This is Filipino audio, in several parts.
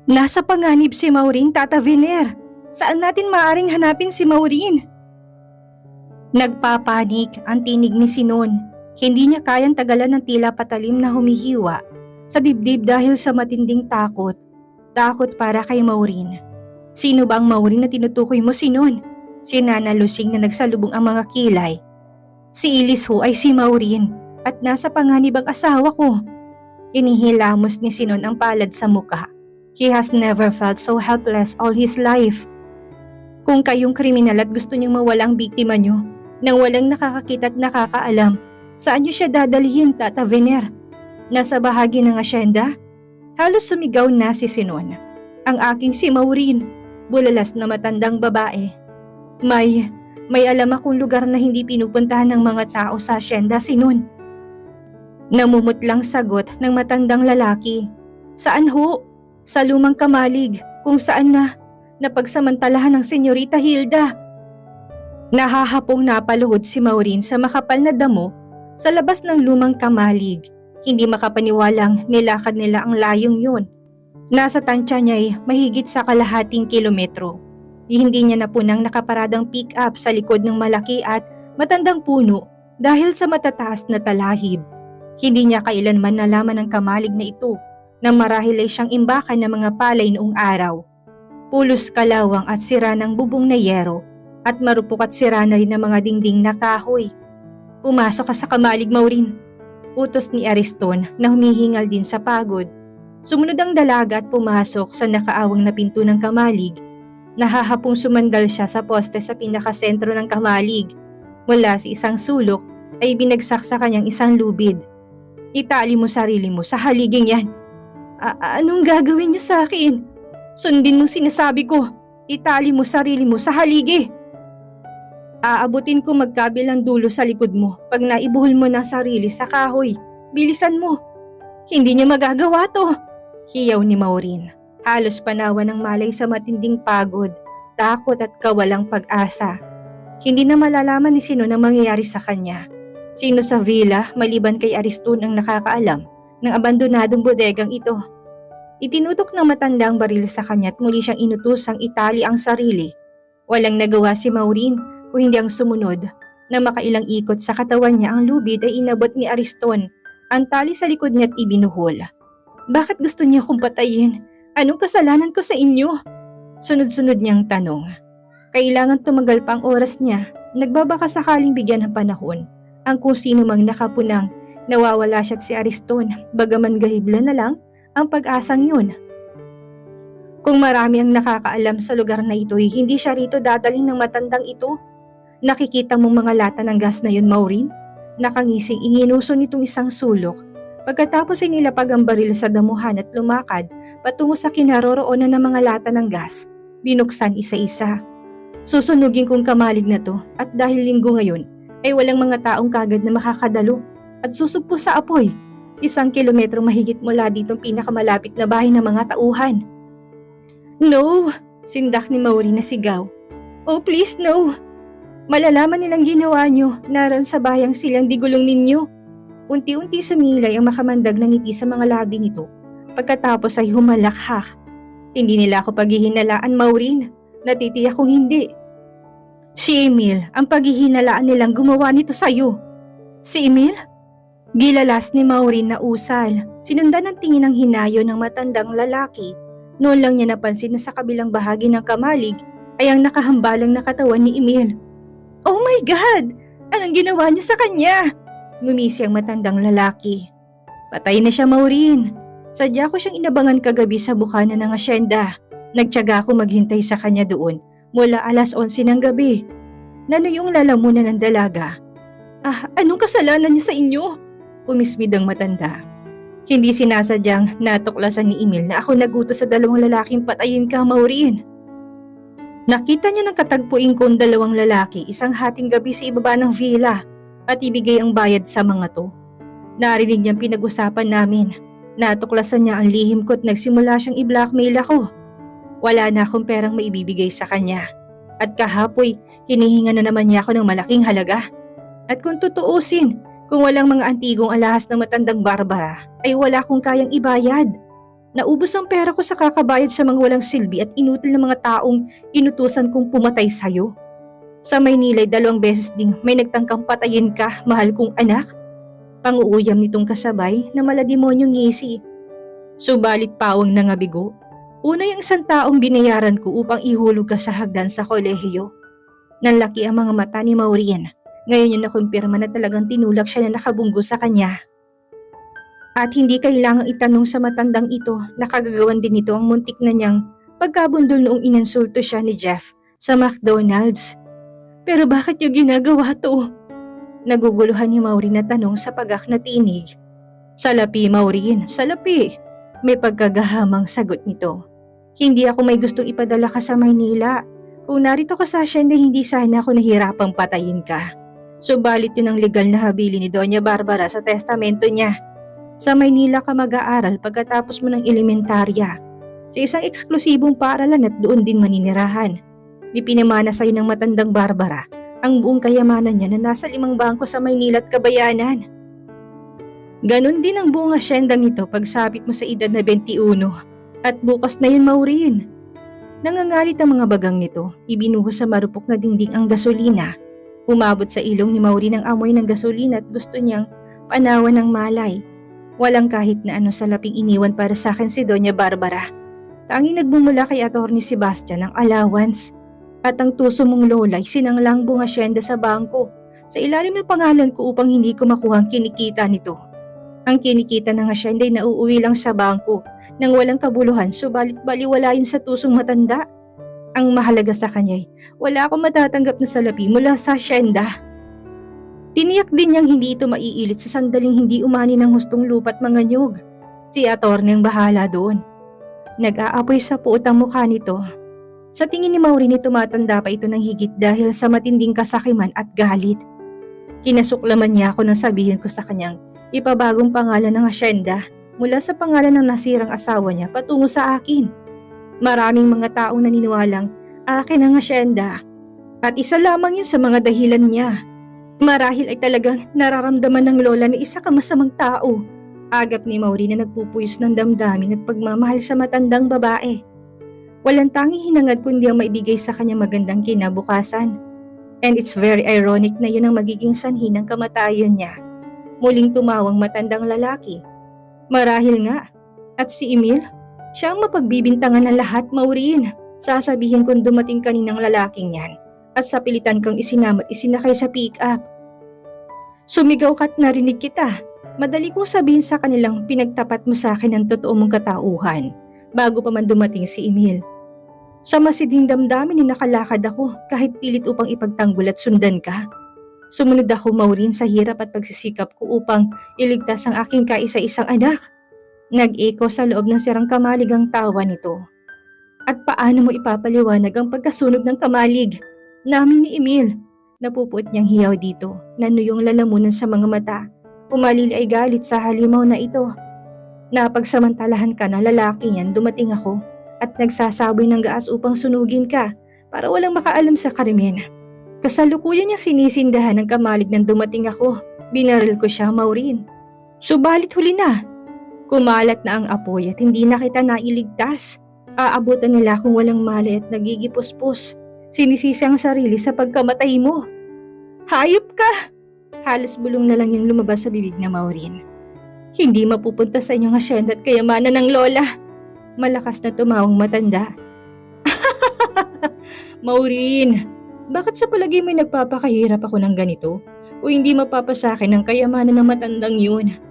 Nasa panganib si Maureen, Tata Viner. Saan natin maaring hanapin si Maureen? Nagpapanik ang tinig ni Sinon. Hindi niya kayang tagalan ng tila patalim na humihiwa sa dibdib dahil sa matinding takot. Takot para kay Maureen. Sino ba ang Maureen na tinutukoy mo, Sinon? Si Nana Lusing na nagsalubong ang mga kilay. Si Ilis ho ay si Maureen at nasa panganib ang asawa ko. Inihilamos ni Sinon ang palad sa muka. He has never felt so helpless all his life. Kung kayong kriminal at gusto niyong mawala ang biktima niyo, nang walang nakakakita at nakakaalam, saan niyo siya dadalhin, Tata Viner? Nasa bahagi ng asyenda? Halos sumigaw na si Sinon. Ang aking si Maureen, bulalas na matandang babae. May alam akong lugar na hindi pinupuntahan ng mga tao sa asyenda, Sinon. Namumutlang sagot ng matandang lalaki. Saan ho? Sa lumang kamalig, kung saan napagsamantalahan ng Senyorita Hilda. Nahahapong napaluhod si Maureen sa makapal na damo sa labas ng lumang kamalig. Hindi makapaniwalang nilakad nila ang layong yun. Nasa tansya niya ay mahigit sa kalahating kilometro. Hindi niya napunang nakaparadang pick-up sa likod ng malaki at matandang puno dahil sa matataas na talahib. Hindi niya kailanman nalaman ng kamalig na ito na marahil ay siyang imbakan ng mga palay noong araw. Pulos kalawang at sira ng bubong na yero at marupok at sira na rin ng mga dingding na kahoy. Pumasok ka sa kamalig, Maureen. Utos ni Ariston na humihingal din sa pagod. Sumunod ang dalaga at pumasok sa nakaawang na pinto ng kamalig. Nahahapong sumandal siya sa poste sa pinakasentro ng kamalig. Mula sa isang sulok ay binagsak sa kanyang isang lubid. Itali mo sarili mo sa haliging yan. Anong gagawin niyo sa akin? Sundin mo sinasabi ko. Itali mo sarili mo sa haligi. Aabutin ko magkabilang dulo sa likod mo pag naibuhol mo ng sarili sa kahoy. Bilisan mo. Hindi niya magagawa to. Hiyaw ni Maureen. Halos panawa ng malay sa matinding pagod, takot at kawalang pag-asa. Hindi na malalaman ni sino ang mangyayari sa kanya. Sino sa villa maliban kay Ariston ang nakakaalam ng abandonadong bodegang ito. Itinutok ng matandang baril sa kanya at muli siyang inutusang itali ang sarili. Walang nagawa si Maureen kung hindi ang sumunod. Na makailang ikot sa katawan niya ang lubid ay inabot ni Ariston. Ang tali sa likod niya at ibinuhol. Bakit gusto niya akong patayin? Anong kasalanan ko sa inyo? Sunod-sunod niyang tanong. Kailangan tumagal pa ang oras niya. Nagbabaka sakaling bigyan ng panahon ang kung sino mang nakapunang. Nawawala siya at si Ariston, bagaman gahibla na lang ang pag-asang yun. Kung marami ang nakakaalam sa lugar na ito, hindi siya rito dadalhin ng matandang ito. Nakikita mong mga lata ng gas na yun, Maureen? Nakangising inginuso nitong isang sulok. Pagkatapos ay nilapag ang baril sa damuhan at lumakad patungo sa kinaroroonan ng mga lata ng gas. Binuksan isa-isa. Susunugin kong kamalig na to at dahil linggo ngayon ay walang mga taong kagad na makakadalo at susugpo sa apoy. 1 kilometro mahigit mula ditong pinakamalapit na bahay ng mga tauhan. No! Sindak ni Maureen na sigaw. Oh please no! Malalaman nilang ginawa nyo, naroon sa bayang silang digulong ninyo. Unti-unti sumilay ang makamandag ng ngiti sa mga labi nito. Pagkatapos ay humalakhak. Hindi nila ako paghihinalaan, Maureen. Natitiyak kong hindi. Si Emil, ang paghihinalaan nilang gumawa nito sa'yo. Si Emil? Gilalas ni Maureen na usal. Sinundan ng tingin ng hinayo ng matandang lalaki. Noon lang niya napansin na sa kabilang bahagi ng kamalig ay ang nakahambalang na katawan ni Emil. Oh my God! Anong ginawa niyo sa kanya? Ngumisi ang matandang lalaki. Patay na siya, Maureen. Sadya ko siyang inabangan kagabi sa bukana ng asyenda. Nagtiyaga ako maghintay sa kanya doon mula alas 11 ng gabi. Nano yung lalamunan ng dalaga. Anong kasalanan niya sa inyo? Umismid ang matanda. Hindi sinasadyang natuklasan ni Emil na ako nagutos sa 2 lalaking patayin ka, Maureen. Nakita niya ng katagpuin kong 2 lalaki isang hating gabi sa ibaba ng villa at ibigay ang bayad sa mga to. Narinig niyang pinag-usapan namin. Natuklasan niya ang lihim ko at nagsimula siyang i-blackmail ako. Wala na akong perang maibibigay sa kanya. At kahapoy, hinihinga na naman niya ako ng malaking halaga. At kung tutuusin, kung walang mga antigong alahas ng matandang Barbara, ay wala akong kayang ibayad. Naubos ang pera ko sa kakabayad sa mga walang silbi at inutil na mga taong inutusan kong pumatay sa'yo. Sa Maynila'y 2 beses ding may nagtangkang patayin ka, mahal kong anak. Panguuyam nitong kasabay na malademonyong ngisi. Subalit pawang nangabigo. Una yung isang taong binayaran ko upang ihulog ka sa hagdan sa kolehiyo. Nanlaki ang mga mata ni Maureen. Ngayon yung nakumpirma na talagang tinulak siya na nakabunggo sa kanya. At hindi kailangang itanong sa matandang ito na kagagawan din nito ang muntik na niyang pagkabundol noong inansulto siya ni Jeff sa McDonald's. Pero bakit yung ginagawa to? Naguguluhan ni Maureen na tanong sa pagak na tinig. Salapi, Maureen, salapi. May pagkagahamang sagot nito. Hindi ako may gustong ipadala ka sa Maynila. Kung narito ka sa asyenda, hindi sana ako nahirapang patayin ka. Subalit yun ang legal na habili ni Doña Barbara sa testamento niya. Sa Maynila ka mag-aaral pagkatapos mo ng elementarya. Sa isang eksklusibong paaralan at doon din maninirahan. Ipinamana sa'yo ng matandang Barbara ang buong kayamanan niya na nasa 5 bangko sa Maynila at Kabayanan. Ganon din ang buong asyendang ito pagsapit mo sa edad na 21. At bukas na yun, Maureen. Nangangalit ang mga bagang nito, ibinuhos sa marupok na dingding ang gasolina. Umabot sa ilong ni Maureen ang amoy ng gasolina at gusto niyang panawan ng malay. Walang kahit na ano sa laping iniwan para sa akin si Doña Barbara. Tanging nagbumula kay Atty. Sebastian ng allowance. At ang tuso mong lola ay sinanglang buong asyenda sa bangko sa ilalim ng pangalan ko upang hindi ko makuha ang kinikita nito. Ang kinikita ng asyenda ay nauuwi lang sa bangko nang walang kabuluhan, subalit baliwala yun sa tusong matanda. Ang mahalaga sa kanya ay wala akong matatanggap na salapi mula sa asyenda. Tiniyak din niyang hindi ito maiilit sa sandaling hindi umani ng hustong lupa't mga nyug. Si Atty. ang bahala doon. Nag-aapoy sa puot ang mukha nito. Sa tingin ni Maureen, tumatanda pa ito ng higit dahil sa matinding kasakiman at galit. Kinasuklaman niya ako nang sabihin ko sa kanyang ipabagong pangalan ng asyenda mula sa pangalan ng nasirang asawa niya patungo sa akin. Maraming mga taong naniniwalang akin ang asyenda at isa lamang yun sa mga dahilan niya. Marahil ay talagang nararamdaman ng lola na isa ka masamang tao. Agap ni Maureen na nagpupuyos ng damdamin at pagmamahal sa matandang babae. Walang tanging hinangad kundi ang maibigay sa kanya magandang kinabukasan. And it's very ironic na yun ang magiging sanhi ng kamatayan niya. Muling tumawang matandang lalaki. Marahil nga. At si Emil, siya ang mapagbibintangan ng lahat, Maureen. Sasabihin kung dumating kaninang lalaking yan at sa pilitan kang isinama at isinakay sa pick-up. Sumigaw ka't narinig kita. Madali kong sabihin sa kanilang pinagtapat mo sa akin ang totoo mong katauhan bago pa man dumating si Emil. Sa masiding damdamin ni nakalakad ako kahit pilit upang ipagtanggol at sundan ka. Sumunod ako, Maureen, sa hirap at pagsisikap ko upang iligtas ang aking kaisa-isang anak. Nag-echo sa loob ng sirang kamalig ang tawa nito. At paano mo ipapaliwanag ang pagkasunog ng kamalig namin ni Emil? Napupuot niyang hiyaw dito, nanuyong lalamunan sa mga mata. Umalili ay galit sa halimaw na ito. Napagsamantalahan ka na lalaki niyan, dumating ako at nagsasaboy ng gaas upang sunugin ka para walang makaalam sa krimen. Kasalukuyan niyang sinisindahan ng kamalig nang dumating ako. Binaril ko siya, Maureen. Subalit huli na. Kumalat na ang apoy at hindi na kita nailigtas. Aabutan nila kung walang mali at nagigipuspos. Sinisisi ang sarili sa pagkamatay mo. Hayop ka! Halos bulong na lang yung lumabas sa bibig na Maureen. Hindi mapupunta sa inyong asyenda at kayamanan ng lola. Malakas na tumawang matanda. Maureen, bakit sa palagi may nagpapakahirap ako ng ganito? Kung hindi mapapasakin ang kayamanan ng matandang yun.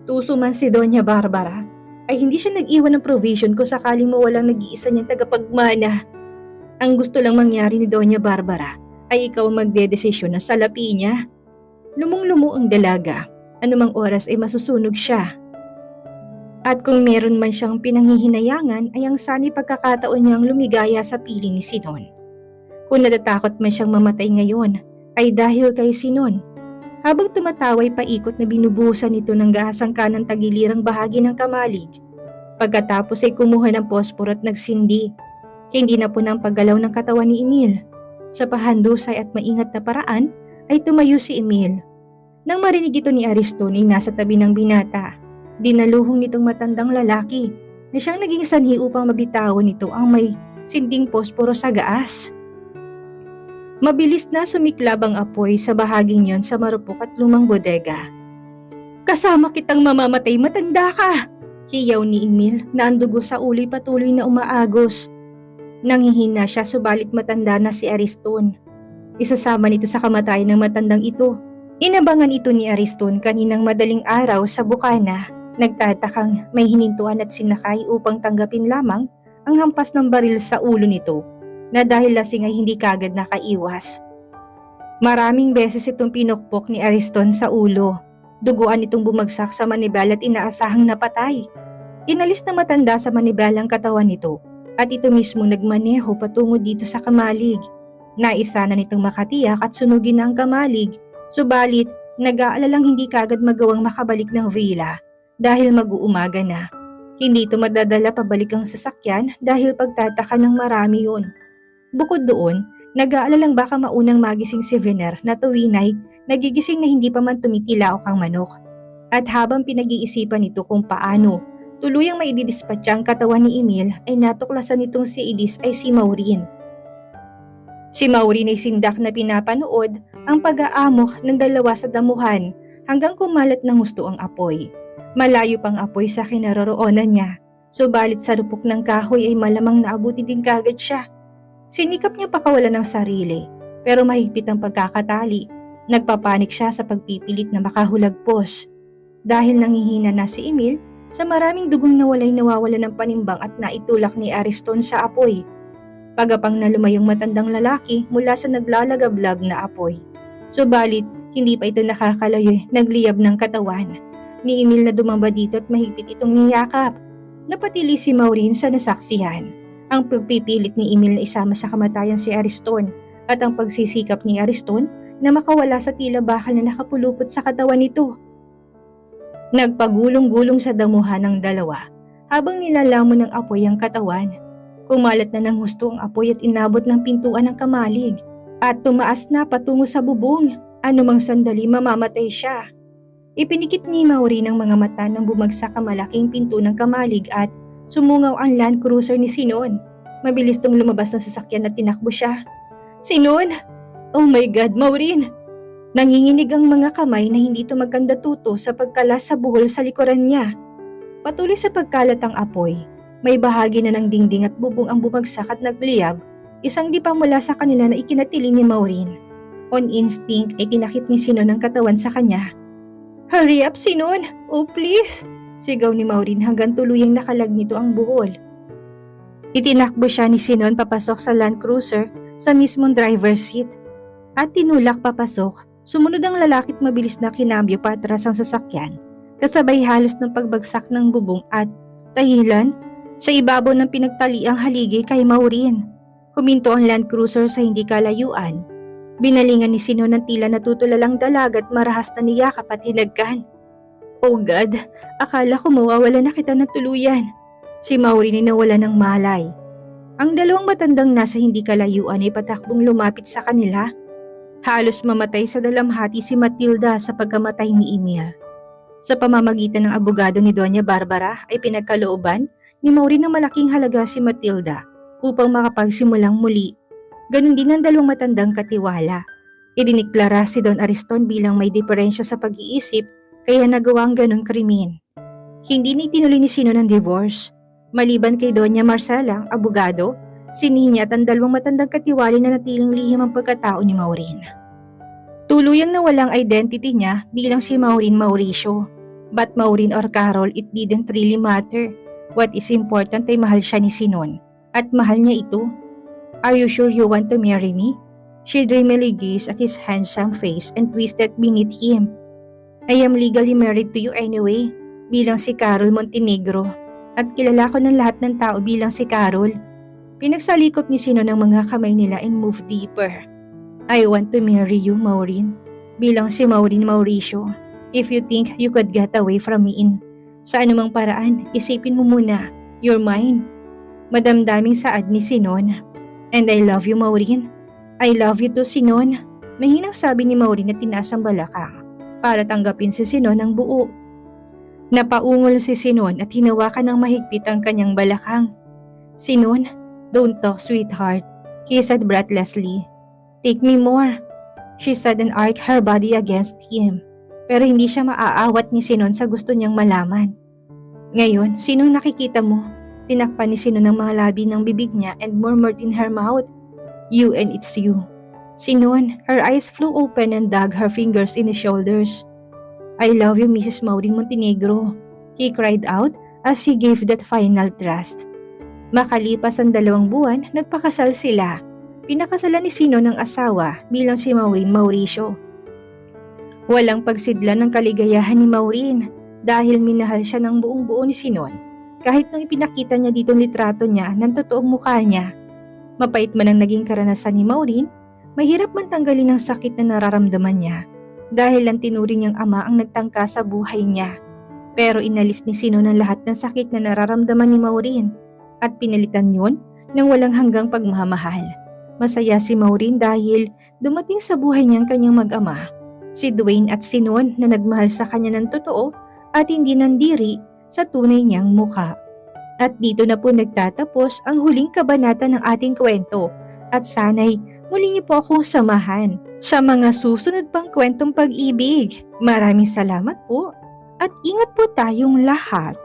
Tuso man si Doña Barbara, ay hindi siya nag-iwan ng provision kung sakaling mawalang nag-iisa niyang tagapagmana. Ang gusto lang mangyari ni Doña Barbara ay ikaw ang magdedesisyon ng salapi niya. Lumong-lumo ang dalaga. Anumang oras ay masusunog siya. At kung meron man siyang pinanghihinayangan ay ang sana'y pagkakataon niyang lumigaya sa piling ni Sinon. Kung natatakot man siyang mamatay ngayon ay dahil kay Sinon. Habang tumataway paikot na binubuhusan nito ng gahasang kanang tagilirang bahagi ng kamalig. Pagkatapos ay kumuha ng posporo at nagsindi. Hindi na po ng paggalaw ng katawan ni Emil. Sa pahandusay at maingat na paraan ay tumayo si Emil. Nang marinig ito ni Ariston ay nasa tabi ng binata, dinaluhong nitong matandang lalaki na siyang naging sanhi upang mabitawan nito ang may sinding posporo sa gaas. Mabilis na sumiklab ang apoy sa bahaging yon sa marupok at lumang bodega. "Kasama kitang mamamatay, matanda ka!" Hiyaw ni Emil na ang dugo sa ulo'y patuloy na umaagos. Nanghihina siya subalit matanda na si Ariston. Isasama nito sa kamatayan ng matandang ito. Inabangan ito ni Ariston kaninang madaling araw sa bukana. Nagtatakang may hinintuan at sinakay upang tanggapin lamang ang hampas ng baril sa ulo nito na dahil lasing ay hindi kagad nakaiwas. Maraming beses itong pinukpok ni Ariston sa ulo. Duguan itong bumagsak sa manibela at inaasahang napatay. Inalis na matanda sa manibela ang katawan nito at ito mismo nagmaneho patungo dito sa kamalig. Naisa na nitong makatiyak at sunugin na ang kamalig, subalit nag-aalalang hindi kagad magawang makabalik ng villa dahil mag-uumaga na. Hindi ito madadala pabalik ang sasakyan dahil pagtataka ng marami yun. Bukod doon, nag-aalalang baka maunang magising si Vener na tuwin ay nagigising na hindi pa man tumitilaok ang manok. At habang pinag-iisipan nito kung paano tuluyang maididispatcha ang katawan ni Emil ay natuklasan nitong si Elise ay si Maureen. Si Maureen ay sindak na pinapanood ang pag-aamok ng dalawa sa damuhan hanggang kumalat ng husto ang apoy. Malayo pang apoy sa kinaroroonan niya, subalit sa rupok ng kahoy ay malamang naabuti din kagad siya. Sinikap niya pakawalan ng sarili, pero mahigpit ang pagkakatali. Nagpapanik siya sa pagpipilit na makahulagpos. Dahil nangihina na si Emil, sa maraming dugong nawalay nawawala ng panimbang at naitulak ni Ariston sa apoy. Pagapang na lumayong matandang lalaki mula sa naglalagablab na apoy. Subalit, hindi pa ito nakakalayo, nagliyab ng katawan ni Emil na dumamba dito at mahigpit itong niyakap. Napatili si Maureen sa nasaksihan. Ang pagpipilit ni Emil na isama sa kamatayan si Ariston at ang pagsisikap ni Ariston na makawala sa tila bakal na nakapulupot sa katawan nito. Nagpagulong-gulong sa damuhan ng dalawa habang nilalamon ng apoy ang katawan. Kumalat na ng husto ang apoy at inabot ng pintuan ng kamalig at tumaas na patungo sa bubong. Anumang sandali mamamatay siya. Ipinikit ni Maureen ang mga mata nang bumagsak ang malaking pinto ng kamalig at sumungaw ang Land Cruiser ni Sinon. Mabilis tong lumabas ng sasakyan at tinakbo siya. "Sinon! Oh my God, Maureen!" Nanginginig ang mga kamay na hindi ito maganda tuto sa pagkalas sa buhol sa likuran niya. Patuloy sa pagkalat ang apoy. May bahagi na ng dingding at bubong ang bumagsak at nagliyab, isang dipa mula sa kanila na ikinatili ni Maureen. On instinct ay tinakip ni Sinon ang katawan sa kanya. "Hurry up, Sinon! Oh please!" Sigaw ni Maureen hanggang tuluyang nakalag nito ang buhol. Itinakbo siya ni Sinon papasok sa Land Cruiser sa mismong driver's seat. At tinulak papasok, sumunod ang lalaki't mabilis na kinambyo patras ang sasakyan, kasabay halos ng pagbagsak ng bubong at dahilan sa ibabaw ng pinagtaliang haligi kay Maureen. Huminto ang Land Cruiser sa hindi kalayuan. Binalingan ni Sinon ng tila natutulalang dalag at marahas na niyakap at hinagkan. "Oh God, akala ko mawawala na kita ng tuluyan." Si Maureen ay nawala ng malay. Ang dalawang matandang nasa hindi kalayuan ay patakbong lumapit sa kanila. Halos mamatay sa dalamhati si Matilda sa pagkamatay ni Emil. Sa pamamagitan ng abogado ni Doña Barbara ay pinagkalooban ni Maureen ng malaking halaga si Matilda upang makapagsimulang muli. Ganon din ang dalawang matandang katiwala. Idiniklara si Don Ariston bilang may diferensya sa pag-iisip kaya nagawa ang ganong krimen. Hindi ni tinuloy ni Sinon ang divorce. Maliban kay Doña Marcela, ang abogado, si Nina at ang dalawang matandang katiwali na natiling lihim ang pagkatao ni Maureen. Tuluyang nawalang identity niya bilang si Maureen Mauricio. But Maureen or Carol, it didn't really matter. What is important ay mahal siya ni Sinon at mahal niya ito. "Are you sure you want to marry me?" She dreamily gazed at his handsome face and twisted beneath him. "I am legally married to you anyway," bilang si Carol Montenegro. At kilala ko ng lahat ng tao bilang si Carol. Pinagsalikop ni Sinon ng mga kamay nila and moved deeper. "I want to marry you, Maureen," bilang si Maureen Mauricio. "If you think you could get away from me sa anumang paraan, isipin mo muna, you're mine." Madamdaming saad ni Sinon. "And I love you, Maureen." "I love you too, Sinon," mahinang sabi ni Maureen at tinaas ang balakang para tanggapin si Sinon ng buo. Napaungol si Sinon at hinawakan ng mahigpit ang kanyang balakang. "Sinon, don't talk, sweetheart," he said breathlessly. "Take me more," she said and arched her body against him. Pero hindi siya maaawat ni Sinon sa gusto niyang malaman. "Ngayon, sinong nakikita mo?" Tinakpan ni Sinon ng mga labi ng bibig niya and murmured in her mouth, "You and it's you." Sinon, her eyes flew open and dug her fingers in his shoulders. "I love you, Mrs. Maureen Montenegro," he cried out as he gave that final thrust. Makalipas ang 2 buwan, nagpakasal sila. Pinakasalan ni Sinon ng asawa bilang si Maureen Mauricio. Walang pagsidlan ng kaligayahan ni Maureen dahil minahal siya ng buong-buo ni Sinon. Kahit nung ipinakita niya dito litrato niya ng totoong mukha niya. Mapait man ang naging karanasan ni Maureen, mahirap man tanggalin ang sakit na nararamdaman niya. Dahil ang tinuring niyang ama ang nagtangka sa buhay niya. Pero inalis ni Sinon ang lahat ng sakit na nararamdaman ni Maureen at pinalitan yun ng walang hanggang pagmamahal. Masaya si Maureen dahil dumating sa buhay niyang kanyang mag-ama, si Dwayne at Sinon na nagmahal sa kanya ng totoo at hindi nandiri sa tunay niyang mukha. At dito na po nagtatapos ang huling kabanata ng ating kwento at sana'y muli niyo po akong samahan sa mga susunod pang kwentong pag-ibig. Maraming salamat po at ingat po tayong lahat.